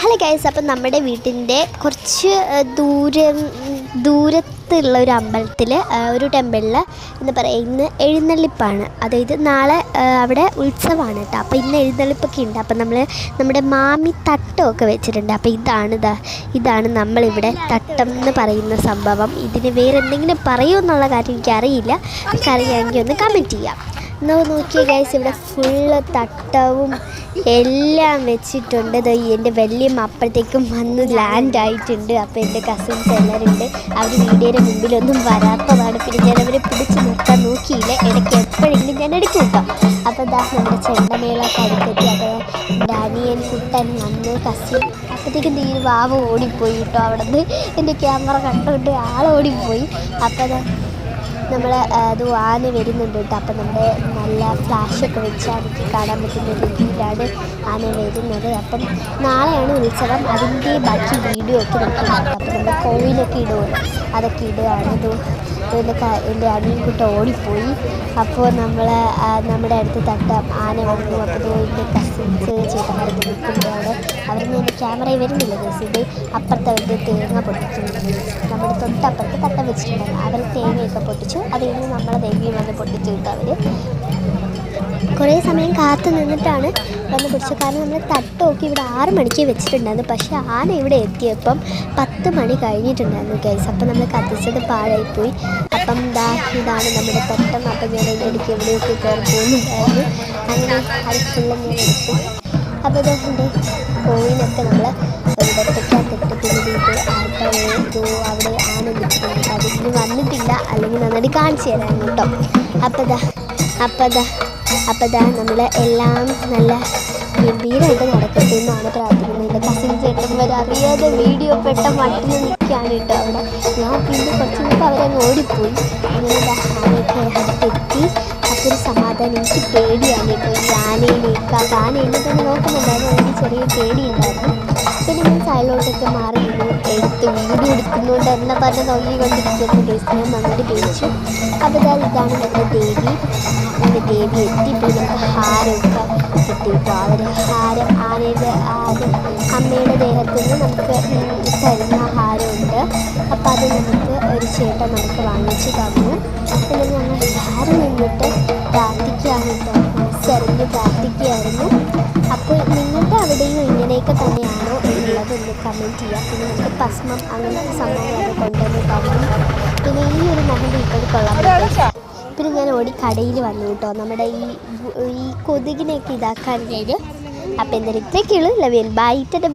Hello guys, അപ്പം നമ്മുടെ വീട്ടിൻ്റെ കുറച്ച് ദൂരത്തുള്ള ഒരു അമ്പലത്തിൽ ഒരു ടെമ്പിളിൽ എന്താ പറയുക, ഇന്ന് എഴുന്നള്ളിപ്പാണ്. അതായത് നാളെ അവിടെ ഉത്സവമാണ് കേട്ടോ. അപ്പോൾ ഇന്ന് എഴുന്നള്ളിപ്പൊക്കെ ഉണ്ട്. അപ്പം നമ്മുടെ മാമി തട്ടമൊക്കെ വെച്ചിട്ടുണ്ട്. അപ്പോൾ ഇതാണ് നമ്മളിവിടെ തട്ടം എന്ന് പറയുന്ന സംഭവം. ഇതിന് വേറെ എന്തെങ്കിലും പറയുമോ എന്നുള്ള കാര്യം എനിക്കറിയില്ല. അറിയാമെങ്കിൽ ഒന്ന് കമൻറ്റ് ചെയ്യാം. നോക്കിയ ഗൈസ്, ഇവിടെ ഫുള്ള് തട്ടവും എല്ലാം വെച്ചിട്ടുണ്ട്. എൻ്റെ വല്യമ്മ അപ്പോഴത്തേക്കും വന്ന് ലാൻഡ് ആയിട്ടുണ്ട്. അപ്പോൾ എൻ്റെ കസിൻസ് എല്ലാവരും ഉണ്ട്. അവർ വീഡിയോയുടെ മുമ്പിലൊന്നും വരാത്തതാണ്. പിന്നെ ഞാൻ അവരെ പിടിച്ച് നിർത്താൻ നോക്കിയില്ല. ഇടയ്ക്ക് എപ്പോഴെങ്കിലും ഞാൻ എടുക്കും കേട്ടോ. അപ്പോൾ നമ്മുടെ ചെണ്ടമേളൊക്കെ അടുത്തെത്തി. അപ്പോൾ എൻ്റെ അനിയൻ കുട്ടൻ വന്ന് കസിൻ അപ്പോഴത്തേക്കും തീരെ വാവ് ഓടിപ്പോയി കേട്ടോ. അവിടെ നിന്ന് എൻ്റെ ക്യാമറ കണ്ടുകൊണ്ട് ആളോടിപ്പോയി. അപ്പോൾ നമ്മൾ ആന വരുന്നുണ്ട് കേട്ടോ. അപ്പം നമ്മുടെ നല്ല ഫ്ലാഷൊക്കെ വെച്ചാൽ നമുക്ക് കാണാൻ പറ്റുന്ന രീതിയിലാണ് ആന വരുന്നത്. അപ്പം നാളെയാണ് ഉത്സവം. അതിൻ്റെ ബാക്കി വീഡിയോ ഒക്കെ നമുക്ക് കാണാം. അപ്പം നമ്മുടെ കോവിലൊക്കെ ഇടുമല്ലോ, അതൊക്കെ ഇടുകയാണ്. എൻ്റെ അനിയൻകുട്ടി ഓടിപ്പോയി. അപ്പോൾ നമ്മുടെ അടുത്ത് ആന വന്നു. അപ്പോൾ എൻ്റെ കസിൻസ് ചേട്ടന്മാരൊക്കെ നിൽക്കുന്നതാണ്. അവരൊന്നും എൻ്റെ ക്യാമറയിൽ വരുന്നില്ല ഗൈസ്. ഇത് അപ്പുറത്ത് അവരുടെ തേങ്ങ പൊട്ടിക്കുന്നുണ്ട്. നമ്മുടെ തൊട്ടപ്പുറത്ത് തട്ട വെച്ചിട്ടുണ്ടായിരുന്നു. അവർ തേങ്ങയൊക്കെ പൊട്ടിച്ചു. അത് കഴിഞ്ഞ് നമ്മളെ തേങ്ങയും വന്ന് പൊട്ടിച്ചു കിട്ടും. അവർ കുറേ സമയം കാത്തു നിന്നിട്ടാണ് വന്ന് പൊടിച്ചത്. കാരണം നമ്മൾ തട്ടമൊക്കെ ഇവിടെ 6 മണിക്ക് വെച്ചിട്ടുണ്ടായിരുന്നു. പക്ഷേ ആന ഇവിടെ എത്തിയപ്പം 10 മണി കഴിഞ്ഞിട്ടുണ്ടായിരുന്നു ഗൈസ്. അപ്പം നമ്മൾ കത്തിച്ചത് പാഴായിപ്പോയി. അപ്പം ഇതാണ് നമ്മുടെ തട്ടം. അപ്പം ഞാൻ അതിൻ്റെ ഇടയ്ക്ക് എവിടെയൊക്കെ കയറി പോകുന്നുണ്ടായിരുന്നു. അങ്ങനെ അത് ഫുള്ള് ഞാൻ എടുത്തു. അപ്പോൾ ഇതെൻ്റെ കോയിനൊക്കെ നമ്മൾ ഇടത്തേക്കകത്തിട്ട് പിന്നെ അവിടെ ആന നിൽക്കുന്നുണ്ട്. അതിന് വന്നിട്ടില്ല, അല്ലെങ്കിൽ നന്നായിട്ട് കാണിച്ചു തരാൻ കേട്ടോ. അപ്പോൾ നമ്മൾ എല്ലാം നല്ല ഗംഭീരമായിട്ട് നടക്കട്ടെ എന്നാണ് പ്രാർത്ഥിക്കുന്നത്. എൻ്റെ കസിൻ ചേട്ടന്മാർ അറിയാതെ വീഡിയോ പെട്ട മട്ടിൽ നിൽക്കുകയാണ് കേട്ടോ അവിടെ. ഞാൻ പിന്നെ കുറച്ച് മുമ്പ് അവരങ്ങ് ഓടിപ്പോയി. അങ്ങനെ ആനയൊക്കെ അടുത്തെത്തി. അപ്പോൾ ഒരു സമാധാനം. എനിക്ക് പേടിയാണ് കേട്ടോ ഈ ആനയിലേക്ക്. അപ്പോൾ ആന എന്നെ തന്നെ നോക്കുന്നുണ്ടായിരുന്നു. എനിക്ക് ചെറിയ പേടിയുണ്ടായിരുന്നു. പിന്നെ ഞാൻ സൈഡിലോട്ടൊക്കെ മാറി നിന്ന് എടുത്ത് വീഡിയോ എടുക്കുന്നുണ്ട് എന്നെ പറഞ്ഞ് നോക്കിക്കൊണ്ടിരിക്കുന്ന കേസ് ഞാൻ നന്നായിട്ട് പേടിച്ചു. അപ്പോൾ ഇതാണ് നമ്മുടെ ദേവി. അങ്ങനെ ദേവി എത്തി. പിന്നെ നമുക്ക് ഹാരമൊക്കെ കിട്ടിയിട്ടോ. അവർ ഹാരം അമ്മയുടെ ദേഹത്തു നിന്ന് നമുക്ക് തരുന്ന ഹാരമുണ്ട്. അപ്പോൾ അത് നമുക്ക് ഒരു ചേട്ടൻ നമുക്ക് വാങ്ങിച്ച് തന്നു. പിന്നെ ഞങ്ങൾ ഹാരം നിന്നിട്ട് പ്രാർത്ഥിക്കുകയാണ് കേട്ടോ. മനസ്സറിഞ്ഞ് പ്രാർത്ഥിക്കുകയായിരുന്നു. അപ്പോൾ നിങ്ങളുടെ അവിടെയും ഇങ്ങനെയൊക്കെ തന്നെയാണോ ഉള്ളതൊന്ന് കമൻറ്റ് ചെയ്യാം. പിന്നെ നമുക്ക് ഭസ്മം അങ്ങനത്തെ സംഭവങ്ങളൊക്കെ കൊണ്ടുവന്ന് തന്നു. പിന്നെ ഈ ഒരു മെഹന്തി ഇപ്പോൾ കൊള്ളാൻ. പിന്നെ ഞാൻ കടയിൽ വന്നു കേട്ടോ, നമ്മുടെ ഈ കൊതുകിനെയൊക്കെ ഇതാക്കാൻ വേണ്ടി. അപ്പോൾ എന്തായാലും ഇത്രയൊക്കെയുള്ളൂ. Love you. ബൈ.